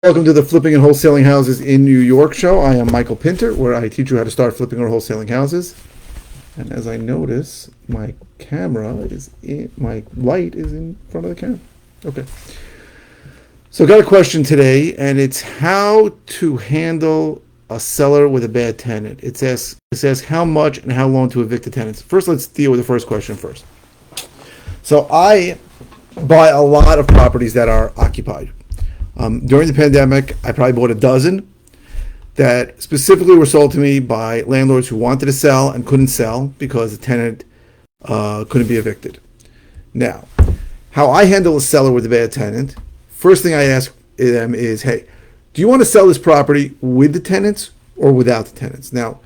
Welcome to the Flipping and Wholesaling Houses in New York show. I am Michael Pinter, where I teach you how to start flipping or wholesaling houses. And as I notice, my light is in front of the camera. Okay. So I got a question today, and it's how to handle a seller with a bad tenant. It says how much and how long to evict the tenants. First, let's deal with the first question first. So I buy a lot of properties that are occupied. During the pandemic, I probably bought a dozen that specifically were sold to me by landlords who wanted to sell and couldn't sell because the tenant couldn't be evicted. Now, how I handle a seller with a bad tenant, first thing I ask them is, hey, do you want to sell this property with the tenants or without the tenants? Now,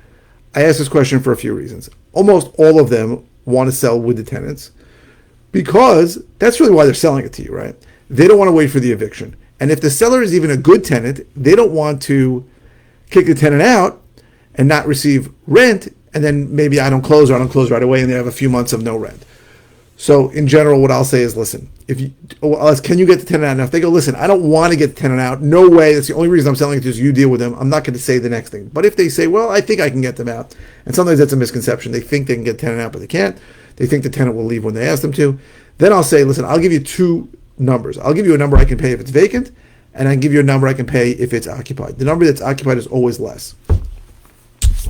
I ask this question for a few reasons. Almost all of them want to sell with the tenants because that's really why they're selling it to you, right? They don't want to wait for the eviction. And if the seller is even a good tenant, they don't want to kick the tenant out and not receive rent, and then maybe I don't close right away, and they have a few months of no rent. So in general, what I'll say is, listen, can you get the tenant out? Now, if they go, listen, I don't want to get the tenant out, no way, that's the only reason I'm selling it to is you deal with them, I'm not going to say the next thing. But if they say, well, I think I can get them out, and sometimes that's a misconception, they think they can get the tenant out, but they can't, they think the tenant will leave when they ask them to, then I'll say, listen, I'll give you two numbers. I'll give you a number I can pay if it's vacant, and I can give you a number I can pay if it's occupied. The number that's occupied is always less.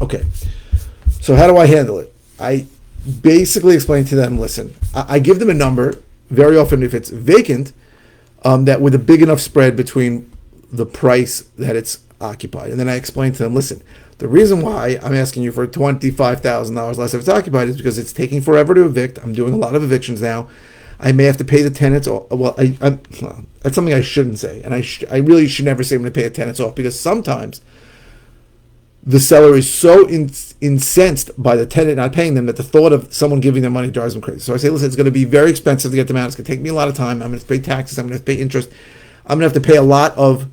Okay, so how do I handle it? I basically explain to them, listen, I give them a number, very often if it's vacant, that with a big enough spread between the price that it's occupied. And then I explain to them, listen, the reason why I'm asking you for $25,000 less if it's occupied is because it's taking forever to evict. I'm doing a lot of evictions now. I may have to pay the tenants off. Well, that's something I shouldn't say. And I really should never say I'm going to pay the tenants off, because sometimes the seller is so incensed by the tenant not paying them that the thought of someone giving them money drives them crazy. So I say, listen, it's going to be very expensive to get them out. It's going to take me a lot of time. I'm going to pay taxes. I'm going to pay interest. I'm going to have to pay a lot of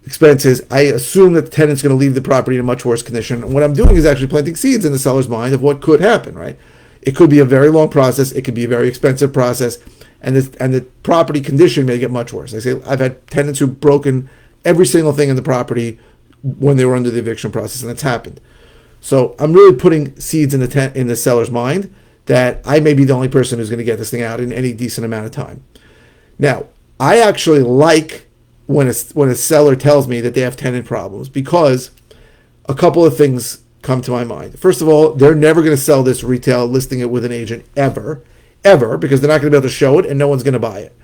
expenses. I assume that the tenant's going to leave the property in a much worse condition. And what I'm doing is actually planting seeds in the seller's mind of what could happen, right? It could be a very long process. It could be a very expensive process, and the property condition may get much worse. I say I've had tenants who've broken every single thing in the property when they were under the eviction process, and it's happened. So I'm really putting seeds in the seller's mind that I may be the only person who's going to get this thing out in any decent amount of time. Now, I actually like when a seller tells me that they have tenant problems, because a couple of things come to my mind. First of all, they're never going to sell this retail, listing it with an agent ever, because they're not going to be able to show it and no one's going to buy it.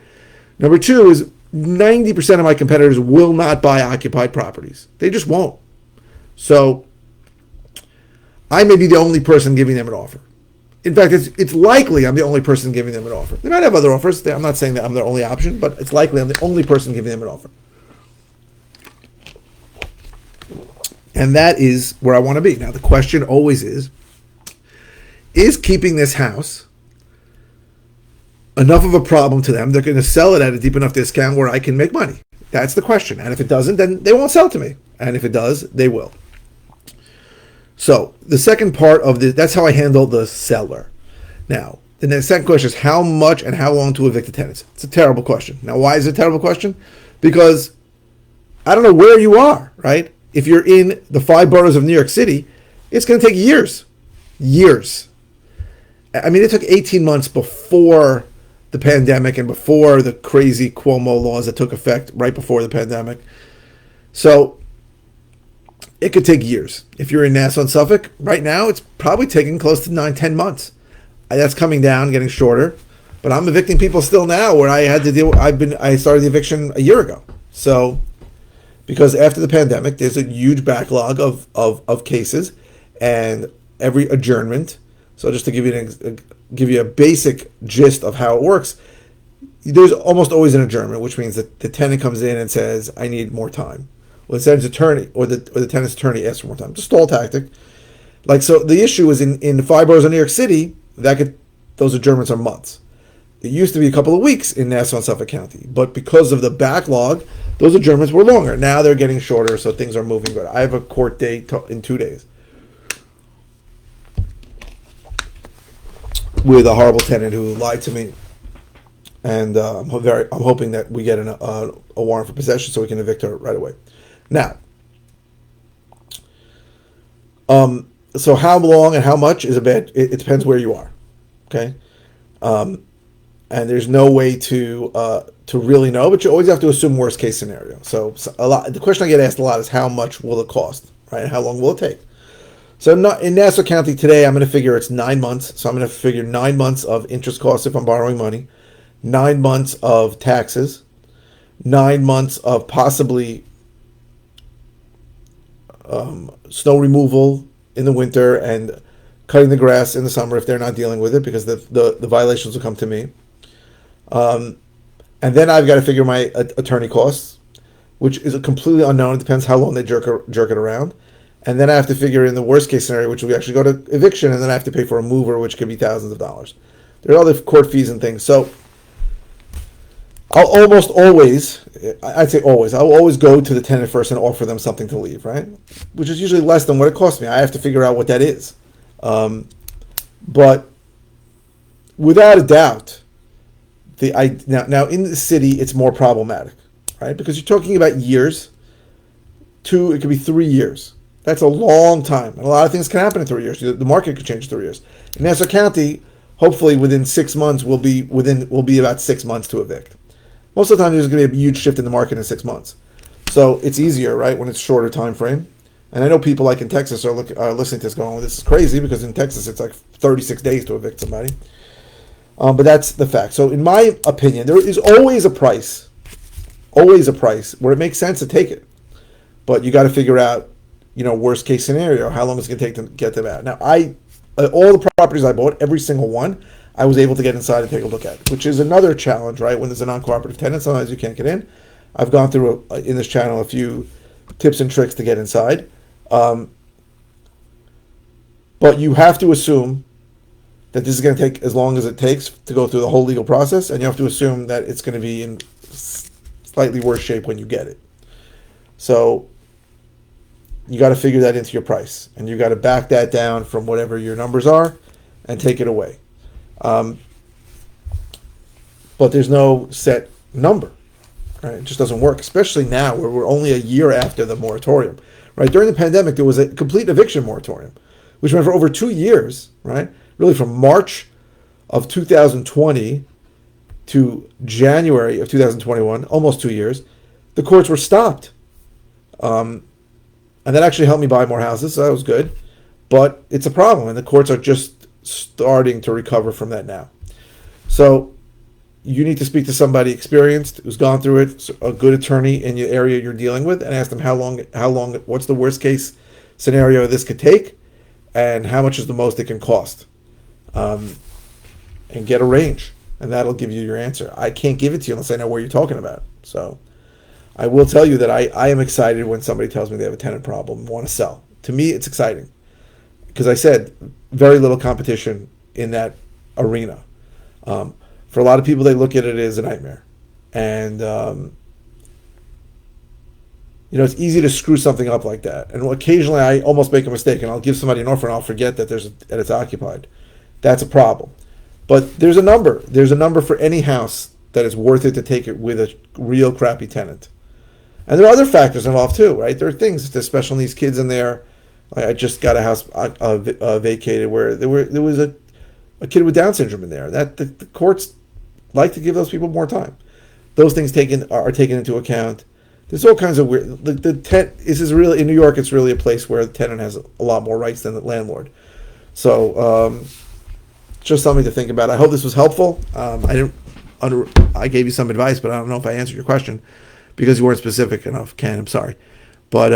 Number two is 90% of my competitors will not buy occupied properties. They just won't. So I may be the only person giving them an offer. In fact, it's likely I'm the only person giving them an offer. They might have other offers. I'm not saying that I'm their only option, but it's likely I'm the only person giving them an offer. And that is where I want to be. Now, the question always is keeping this house enough of a problem to them? They're going to sell it at a deep enough discount where I can make money. That's the question. And if it doesn't, then they won't sell it to me. And if it does, they will. So the second part of that's how I handle the seller. Now, and then the second question is how much and how long to evict the tenants. It's a terrible question. Now, why is it a terrible question? Because I don't know where you are, right? If you're in the 5 boroughs of New York City, it's going to take years. Years. I mean, it took 18 months before the pandemic and before the crazy Cuomo laws that took effect right before the pandemic. So it could take years. If you're in Nassau and Suffolk, right now, it's probably taking close to 9-10 months. That's coming down, getting shorter. But I'm evicting people still now where I had to deal. I started the eviction a year ago. So because after the pandemic, there's a huge backlog of cases and every adjournment. So just to give you a basic gist of how it works, there's almost always an adjournment, which means that the tenant comes in and says, I need more time. Well, the tenant's attorney or the tenant's attorney asks for more time. It's a stall tactic. So the issue is in the 5 boroughs of New York City, those adjournments are months. It used to be a couple of weeks in Nassau and Suffolk County, but because of the backlog, those adjournments were longer. Now they're getting shorter, so things are moving better. I have a court date in 2 days with a horrible tenant who lied to me and I'm hoping that we get a warrant for possession so we can evict her right away. Now, so how long and how much is a bad? It depends where you are. Okay, and there's no way to really know, but you always have to assume worst case scenario. So the question I get asked a lot is how much will it cost, right? How long will it take? So I'm not in Nassau County today. I'm going to figure it's 9 months. So I'm going to figure 9 months of interest costs if I'm borrowing money, 9 months of taxes, 9 months of possibly snow removal in the winter and cutting the grass in the summer if they're not dealing with it, because the violations will come to me. And then I've got to figure my attorney costs, which is completely unknown. It depends how long they jerk it around. And then I have to figure in the worst case scenario, which we actually go to eviction, and then I have to pay for a mover, which could be thousands of dollars. There are other court fees and things. So I'll almost always, I'd say always, I'll always go to the tenant first and offer them something to leave, right? Which is usually less than what it costs me. I have to figure out what that is. But without a doubt, now in the city, it's more problematic, right? Because you're talking about years. It could be 3 years. That's a long time. And a lot of things can happen in 3 years. The market could change in 3 years. In Nassau County, hopefully within 6 months, will be about 6 months to evict. Most of the time, there's going to be a huge shift in the market in 6 months. So it's easier, right, when it's shorter time frame. And I know people like in Texas are listening to this going, well, this is crazy, because in Texas, it's like 36 days to evict somebody. But that's the fact. So in my opinion, there is always a price where it makes sense to take it. But you got to figure out, worst case scenario, how long it's going to take to get them out. Now, all the properties I bought, every single one, I was able to get inside and take a look at, which is another challenge, right? When there's a non-cooperative tenant, sometimes you can't get in. I've gone through in this channel a few tips and tricks to get inside. But you have to assume that this is going to take as long as it takes to go through the whole legal process, and you have to assume that it's going to be in slightly worse shape when you get it. So you got to figure that into your price, and you got to back that down from whatever your numbers are and take it away. But there's no set number, right? It just doesn't work, especially now where we're only a year after the moratorium, right? During the pandemic, there was a complete eviction moratorium, which went for over 2 years, right? Really from March of 2020 to January of 2021, almost 2 years, the courts were stopped. And that actually helped me buy more houses, so that was good. But it's a problem, and the courts are just starting to recover from that now. So you need to speak to somebody experienced who's gone through it, a good attorney in your area you're dealing with, and ask them how long, what's the worst case scenario this could take, and how much is the most it can cost. And get a range, and that'll give you your answer. I can't give it to you unless I know where you're talking about. So I will tell you that I am excited when somebody tells me they have a tenant problem and want to sell. To me, it's exciting. Because I said, very little competition in that arena. For a lot of people, they look at it as a nightmare. And, it's easy to screw something up like that. And occasionally I almost make a mistake, and I'll give somebody an offer and I'll forget that it's occupied. That's a problem. But there's a number. There's a number for any house that is worth it to take it with a real crappy tenant. And there are other factors involved too, right? There are things, there's special needs kids in there. I just got a house vacated where there was a kid with Down syndrome in there. That the courts like to give those people more time. Those things are taken into account. There's all kinds of weird. This is really in New York. It's really a place where the tenant has a lot more rights than the landlord. So just something to think about. I hope this was helpful. I gave you some advice, but I don't know if I answered your question because you weren't specific enough. Ken, I'm sorry, but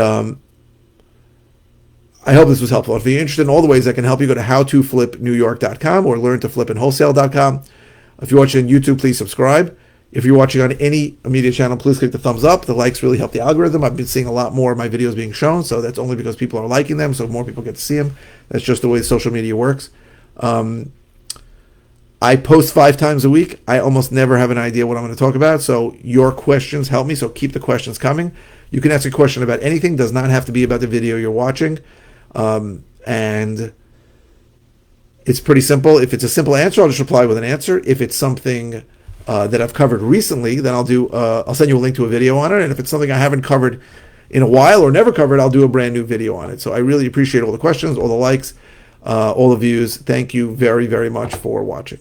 I hope this was helpful. If you're interested in all the ways I can help you, go to howtoflipnewyork.com or learntoflipandwholesale.com. If you're watching on YouTube, please subscribe. If you're watching on any media channel, please click the thumbs up. The likes really help the algorithm. I've been seeing a lot more of my videos being shown, so that's only because people are liking them, so more people get to see them. That's just the way social media works. I post 5 times a week. I almost never have an idea what I'm going to talk about, so your questions help me, so keep the questions coming. You can ask a question about anything. Does not have to be about the video you're watching. And it's pretty simple. If it's a simple answer, I'll just reply with an answer. If it's something that I've covered recently, then I'll send you a link to a video on it. And if it's something I haven't covered in a while or never covered, I'll do a brand new video on it. So I really appreciate all the questions, all the likes, all the views. Thank you very, very much for watching.